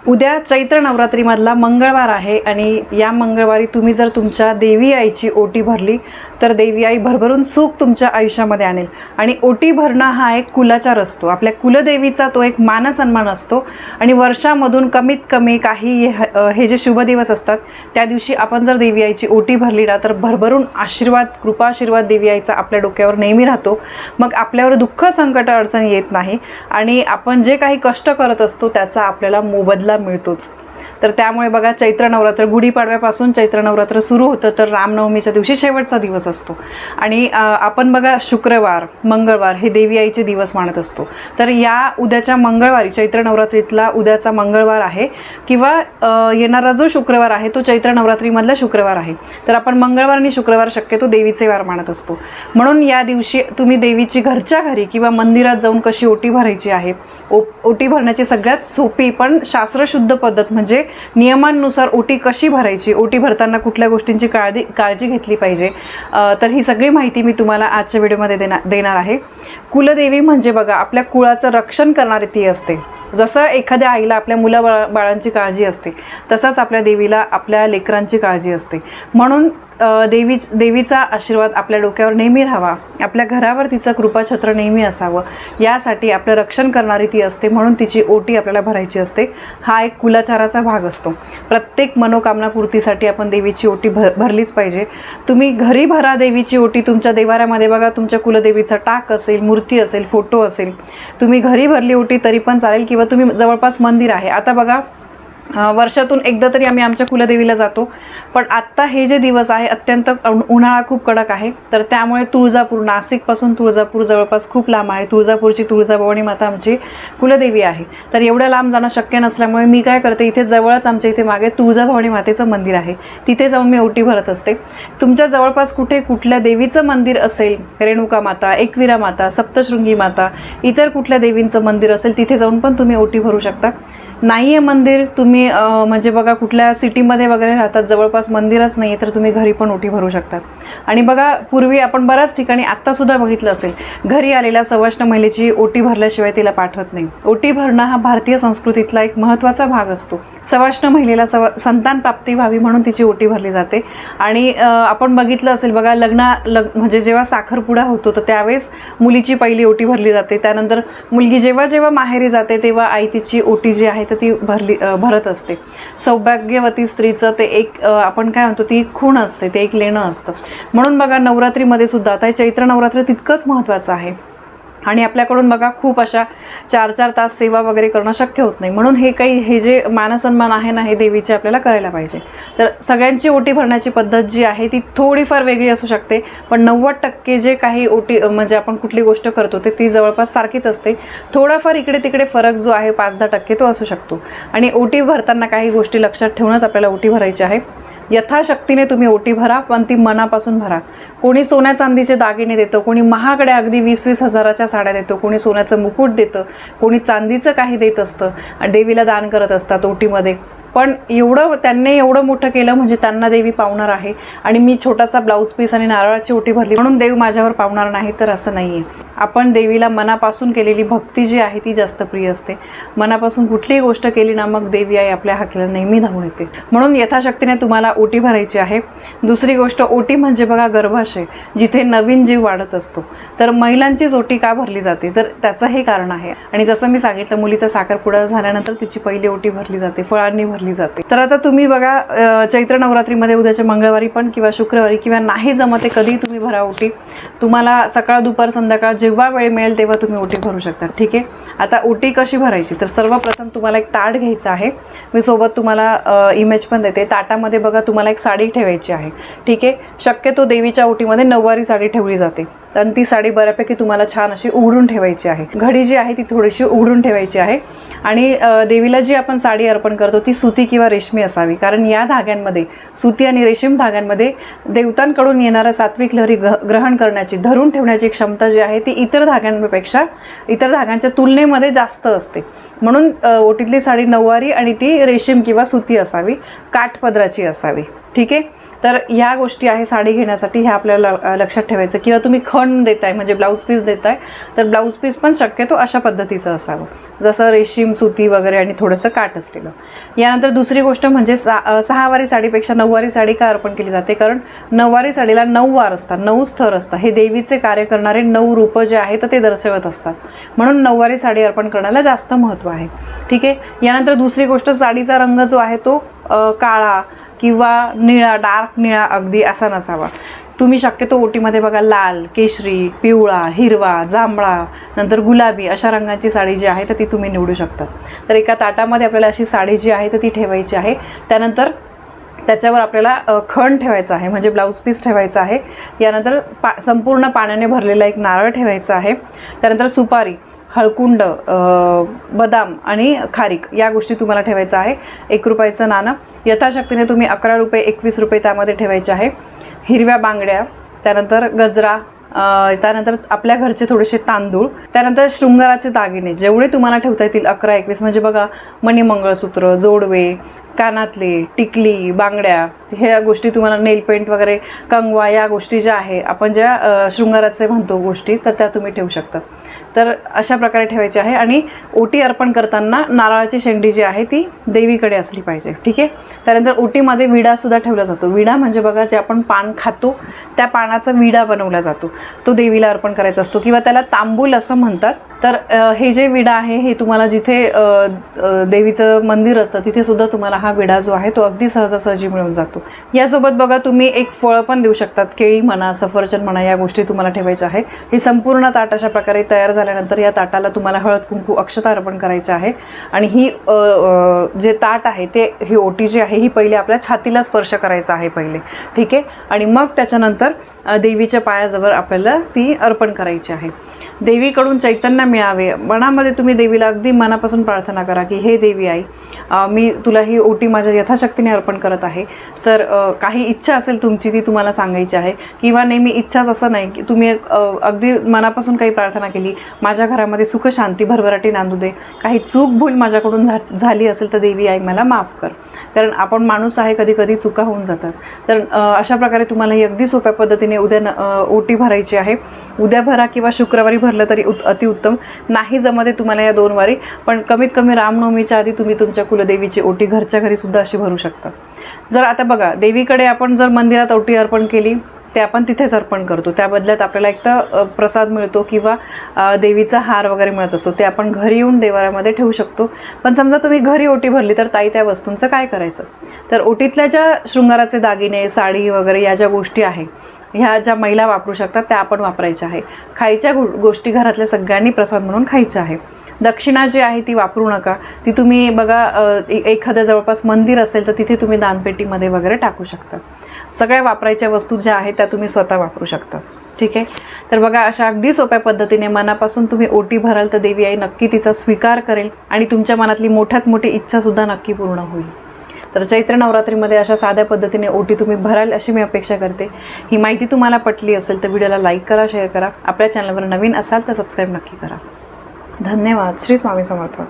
उद्या चैत्र नवरात्रीमधला मंगळवार आहे आणि या मंगळवारी तुम्ही जर तुमच्या देवी आईची ओटी भरली तर देवी आई भरभरून सुख तुमच्या आयुष्यामध्ये आणेल। आणि ओटी भरणं हा एक कुलाचार असतो, आपल्या कुलदेवीचा तो एक मानसन्मान असतो। आणि वर्षामधून कमीत कमी काही हे जे शुभ दिवस असतात त्या दिवशी आपण जर देवी आईची ओटी भरली ना तर भरभरून आशीर्वाद, कृपा आशीर्वाद देवी आईचा आपल्या डोक्यावर नेहमी राहतो। मग आपल्यावर दुःख, संकट, अडचण येत नाही आणि आपण जे काही कष्ट करत असतो त्याचा आपल्याला मोबदला मिळतोच। तर त्यामुळे बघा, चैत्र नवरात्र, गुढीपाडव्यापासून चैत्र नवरात्र सुरू होतं तर रामनवमीच्या दिवशी शेवटचा दिवस असतो। आणि आपण बघा शुक्रवार, मंगळवार हे देवी आईचे दिवस मानत असतो। तर या उद्याच्या मंगळवारी, चैत्र नवरात्रीतला उद्याचा मंगळवार आहे किंवा येणारा जो शुक्रवार आहे तो चैत्र नवरात्रीमधला शुक्रवार आहे। तर आपण मंगळवार आणि शुक्रवार शक्यतो देवीचे वार मानत असतो। म्हणून या दिवशी तुम्ही देवीची घरच्या घरी किंवा मंदिरात जाऊन कशी ओटी भरायची आहे, ओटी भरण्याची सगळ्यात सोपी पण शास्त्रशुद्ध पद्धत म्हणजे नियमांनुसार ओटी कशी भरायची, ओटी भरताना कुठल्या गोष्टींची काळजी घेतली पाहिजे, तर ही सगळी माहिती मी तुम्हाला आजच्या व्हिडिओमध्ये देणार आहे। कुलदेवी म्हणजे बघा आपल्या कुळाचं रक्षण करणारी ती असते। जसं एखाद्या आईला आपल्या बाळांची काळजी असते तसंच आपल्या देवीला आपल्या लेकरांची काळजी असते। म्हणून देवीचा आशीर्वाद आपल्या डोक्यावर नेहमी राहावा, आपल्या घरावर तिचं कृपाछत्र नेहमी असावं, यासाठी आपलं रक्षण करणारी ती असते। म्हणून तिची ओटी आपल्याला भरायची असते। हा एक कुलाचाराचा भाग असतो। प्रत्येक मनोकामना पूर्तीसाठी आपण देवीची ओटी भरलीच पाहिजे। तुम्ही घरी भरा देवीची ओटी, तुमच्या देवाऱ्यामध्ये बघा तुमच्या कुलदेवीचा टाक असेल, मूर्ती असेल, फोटो असेल, तुम्ही घरी भरली ओटी तरी पण चालेल किंवा तुम्ही जवळपास मंदिर आहे। आता बघा, वर्षातून एकदा तरी आम्ही आमच्या कुलदेवीला जातो, पण आत्ता हे जे दिवस आहे अत्यंत उन्हाळा खूप कडक आहे, तर त्यामुळे तुळजापूर, नाशिकपासून तुळजापूर जवळपास खूप लांब आहे। तुळजापूरची तुळजाभवानी माता आमची कुलदेवी आहे। तर एवढ्या लांब जाणं शक्य नसल्यामुळे मी काय करते, इथे जवळच आमच्या इथे मागे तुळजाभवानी मातेचं मंदिर आहे, तिथे जाऊन मी ओटी भरत असते। तुमच्या जवळपास कुठे कुठल्या देवीचं मंदिर असेल, रेणुका माता, एकविरा माता, सप्तशृंगी माता, इतर कुठल्या देवींचं मंदिर असेल तिथे जाऊन पण तुम्ही ओटी भरू शकता। नाही आहे मंदिर, तुम्ही म्हणजे बघा कुठल्या सिटीमध्ये वगैरे राहतात, जवळपास मंदिरच नाही आहे, तर तुम्ही घरी पण ओटी भरू शकतात। आणि बघा, पूर्वी आपण बऱ्याच ठिकाणी आत्तासुद्धा बघितलं असेल, घरी आलेल्या सवाष्ण महिलेची ओटी भरल्याशिवाय तिला पाठवत नाही। ओटी भरणं हा भारतीय संस्कृतीतला एक महत्त्वाचा भाग असतो। सवाष्ण महिलेला संतान प्राप्ती व्हावी म्हणून तिची ओटी भरली जाते। आणि आपण बघितलं असेल बघा, म्हणजे जेव्हा साखरपुडा होतो तर त्यावेळेस मुलीची पहिली ओटी भरली जाते। त्यानंतर मुलगी जेव्हा माहेरी जाते तेव्हा आई तिची ओटी जी आहे तर ती भरत असते। सौभाग्यवती स्त्रीचं ते एक आपण काय म्हणतो, ती खूण असते, ते एक लेणं असतं। म्हणून बघा, नवरात्रीमध्ये सुद्धा आता चैत्र नवरात्र तितकंच महत्त्वाचं आहे आणि आपल्याकडून बघा खूप अशा 4-4 तास सेवा वगैरे करणं शक्य होत नाही। म्हणून हे जे मानसन्मान आहे ना, हे देवीचे आपल्याला करायला पाहिजे। तर सगळ्यांची ओटी भरण्याची पद्धत जी आहे ती थोडीफार वेगळी असू शकते, पण 90% जे काही ओटी म्हणजे आपण कुठली गोष्ट करतो ते ती जवळपास सारखीच असते। थोडाफार इकडे तिकडे फरक जो आहे 5-10% तो असू शकतो। आणि ओटी भरताना काही गोष्टी लक्षात ठेवूनच आपल्याला ओटी भरायची आहे। यथाशक्तीने तुम्ही ओटी भरा, पण ती मनापासून भरा। कोणी सोन्या चांदीचे दागिने देतं, कोणी महागड्या अगदी 20-20 हजाराच्या साड्या देतो, कोणी सोन्याचं मुकुट देतं, कोणी चांदीचं काही देत असतं आणि देवीला दान करत असतात ओटीमध्ये। पण त्यांनी एवढं मोठं केलं म्हणजे त्यांना देवी पावणार आहे। आणि मी छोटासा ब्लाऊज पीस आणि नारळाची ओटी भरली म्हणून देव माझ्यावर पावणार नाही, तर असं नाही आहे। आपण देवीला मनापासून केलेली भक्ती जी आहे ती जास्त प्रिय असते। मनापासून कुठलीही गोष्ट केली ना, मग देवी आई आपल्या हाकेला नेहमी धावून येते। म्हणून यथाशक्तीने तुम्हाला ओटी भरायची आहे। दुसरी गोष्ट, ओटी म्हणजे बघा गर्भाशय, जिथे नवीन जीव वाढत असतो। तर महिलांचीच ओटी का भरली जाते, तर त्याचं हे कारण आहे। आणि जसं मी सांगितलं, मुलीचा साखरपुडा झाल्यानंतर तिची पहिली ओटी भरली जाते, फळांनी भरली जाते। तर आता तुम्ही बघा, चैत्र नवरात्रीमध्ये उद्याच्या मंगळवारी पण किंवा शुक्रवारी किंवा नाही जमते कधी तुम्ही भरा ओटी। तुम्हाला सकाळ, दुपार, संध्याकाळ जेव्हा वेळ मिळेल तेव्हा तुम्ही ओटी भरू शकता, ठीक आहे। आता ओटी कशी भरायची, तर सर्वप्रथम तुम्हाला एक ताट घ्यायचं आहे। मी सोबत तुम्हाला इमेज पण देते। ताटामध्ये बघा तुम्हाला एक साडी ठेवायची आहे, ठीक आहे। शक्यतो देवीच्या ओटीमध्ये नऊवारी साडी ठेवली जाते, तर ती साडी बऱ्यापैकी तुम्हाला छान अशी उघडून ठेवायची आहे। घडी जी आहे ती थोडीशी उघडून ठेवायची आहे। आणि देवीला जी आपण साडी अर्पण करतो ती सुती किंवा रेशमी असावी, कारण या धाग्यांमध्ये, सुती आणि रेशीम धाग्यांमध्ये देवतांकडून येणारा सात्विक लहरी ग्रहण करण्याची, धरून ठेवण्याची क्षमता जी आहे ती इतर धाग्यांच्या तुलनेमध्ये जास्त असते। म्हणून ओटीतली साडी नऊवारी आणि ती रेशीम किंवा सुती असावी, काठपदराची असावी, ठीक आहे. तर ह्या गोष्टी आहे साडी घेण्यासाठी, ह्या आपल्याला लक्षात ठेवायचं. किंवा तुम्ही खण देताय म्हणजे ब्लाऊज पीस देताय, तर ब्लाऊज पीस पण शक्यतो अशा पद्धतीचं असावं, जसं रेशीम, सुती वगैरे आणि थोडंसं काठ असलेलं. यानंतर दुसरी गोष्ट म्हणजे सहावारी साडीपेक्षा नऊवारी साडी का अर्पण केली जाते, कारण नऊवारी साडीला 9 वार असतात, 9 स्तर असतात. हे देवीचे कार्य करणारे 9 रूप जे आहेत ते दर्शवत असतात, म्हणून नऊवारी साडी अर्पण करण्याला जास्त महत्त्व आहे. ठीक आहे. यानंतर दुसरी गोष्ट, साडीचा रंग जो आहे तो काळा किंवा निळा, डार्क निळा अगदी असा नसावा. तुम्ही शक्यतो ओटीमध्ये बघा लाल, केशरी, पिवळा, हिरवा, जांभळा, नंतर गुलाबी अशा रंगाची साडी जी आहे तर ती तुम्ही निवडू शकता. तर एका ताटामध्ये आपल्याला अशी साडी जी आहे तर ती ठेवायची आहे. त्यानंतर त्याच्यावर आपल्याला खण ठेवायचा आहे म्हणजे ब्लाऊज पीस ठेवायचा आहे. यानंतर संपूर्ण पाण्याने भरलेला एक नारळ ठेवायचा आहे. त्यानंतर सुपारी, हळकुंड, बदाम आणि खारीक या गोष्टी तुम्हाला ठेवायचं आहे. 1 रुपयाचं नाणं, यथाशक्तीने तुम्ही 11 रुपये, 21 रुपये त्यामध्ये ठेवायचे आहे. हिरव्या बांगड्या, त्यानंतर गजरा, त्यानंतर आपल्या घरचे थोडेसे तांदूळ, त्यानंतर शृंगाराचे दागिने जेवढे तुम्हाला ठेवता येतील 11-21, म्हणजे बघा मणी, मंगळसूत्र, जोडवे, कानातले, टिकली, बांगड्या, ह्या गोष्टी तुम्हाला नेल पेंट वगैरे, कंगवा या गोष्टी ज्या आहे आपण ज्या शृंगाराचे म्हणतो गोष्टी, तर त्या तुम्ही ठेवू शकता. तर अशा प्रकारे ठेवायची आहे. आणि ओटी अर्पण करताना नारळाची शेंडी जी आहे ती देवीकडे असली पाहिजे. ठीक आहे. त्यानंतर ओटीमध्ये विडासुद्धा ठेवला जातो. विडा म्हणजे बघा जे आपण पान खातो त्या पानाचा विडा बनवला जातो, तो देवीला अर्पण करायचा असतो किंवा त्याला तांबूल असं म्हणतात. तर हे जे विडा आहे हे तुम्हाला जिथे देवीचं मंदिर असतं तिथे सुद्धा तुम्हाला हा विडा जो आहे तो अगदी सहजासहजी मिळून जातो. यासोबत बघा तुम्ही एक फळ पण देऊ शकतात, केळी म्हणा, सफरचंद म्हणा, या गोष्टी तुम्हाला ठेवायच्या आहे. हे संपूर्ण ताट अशा प्रकारे तयार झाल्यानंतर या ताटाला तुम्हाला हळद, कुंकू, अक्षता अर्पण करायचे आहे. आणि ही जे ताट आहे ते, ही ओटी जी आहे ही पहिले आपल्या छातीला स्पर्श करायचा आहे पहिले. ठीक आहे. आणि मग त्याच्यानंतर देवीच्या पायाजवळ आपल्याला ती अर्पण करायची आहे. देवीकडून चैतन्य मिळावे मनामध्ये तुम्ही देवीला अगदी मनापासून प्रार्थना करा की हे देवी आई, मी तुला ही ओटी माझ्या यथाशक्तीने अर्पण करत आहे. तर काही इच्छा असेल तुमची ती तुम्हाला सांगायची आहे. किंवा नेहमी इच्छाच असं नाही की तुम्ही अगदी मनापासून काही प्रार्थना केली, माझ्या घरामध्ये सुख शांती भरभराटी नांदू दे, काही चूक भूल माझ्याकडून झाली असेल तर देवी आई मला माफ कर, कारण आपण माणूस आहे, कधी कधी चुका होऊन जातात. तर अशा प्रकारे तुम्हाला ही अगदी सोप्या पद्धतीने उद्या ओटी भरायची आहे. उद्या भरा किंवा शुक्रवारी भरलं तरी अतिउत्तम. नाही जमते तुम्हाला या 2 वारी, पण कमीत कमी रामनवमीच्या आधी तुम्ही तुमच्या कुलदेवीची ओटी घरच्या घरी सुद्धा अशी भरू शकता. जर आता बघा देवीकडे आपण जर मंदिरात ओटी अर्पण केली ते आपण तिथेच अर्पण करतो, त्या बदल्यात आपल्याला एक तर प्रसाद मिळतो किंवा देवीचा हार वगैरे मिळत असतो, ते आपण घरी येऊन देवाऱ्यामध्ये ठेवू शकतो. पण समजा तुम्ही घरी ओटी भरली तर ताई त्या वस्तूंचं काय करायचं, तर ओटीतल्या ज्या शृंगाराचे दागिने, साडी वगैरे या ज्या गोष्टी आहे ह्या ज्या महिला वापरू शकतात त्या आपण वापरायच्या आहे. खायच्या गोष्टी घरातल्या सगळ्यांनी प्रसाद म्हणून खायच्या आहे. दक्षिणा जी आहे ती वापरू नका, ती तुम्ही बघा एखाद्या जवळपास मंदिर असेल तर तिथे तुम्ही दानपेटीमध्ये वगैरे टाकू शकता. सगळ्या वापरायच्या वस्तू ज्या आहेत त्या तुम्ही स्वतः वापरू शकता. ठीक आहे. तर बघा अशा अगदी सोप्या पद्धतीने मनापासून तुम्ही ओटी भराल तर देवी आई नक्की तिचा स्वीकार करेल आणि तुमच्या मनातली मोठ्यात मोठी इच्छासुद्धा नक्की पूर्ण होईल. तर चैत्र नवरात्रीमध्ये अशा साध्या पद्धतीने ओटी तुम्ही भराल अशी मी अपेक्षा करते. ही माहिती तुम्हाला पटली असेल तर व्हिडिओला लाईक करा, शेअर करा. आपल्या चॅनलवर नवीन असाल तर सबस्क्राईब नक्की करा. धन्यवाद. श्री स्वामी समर्थ.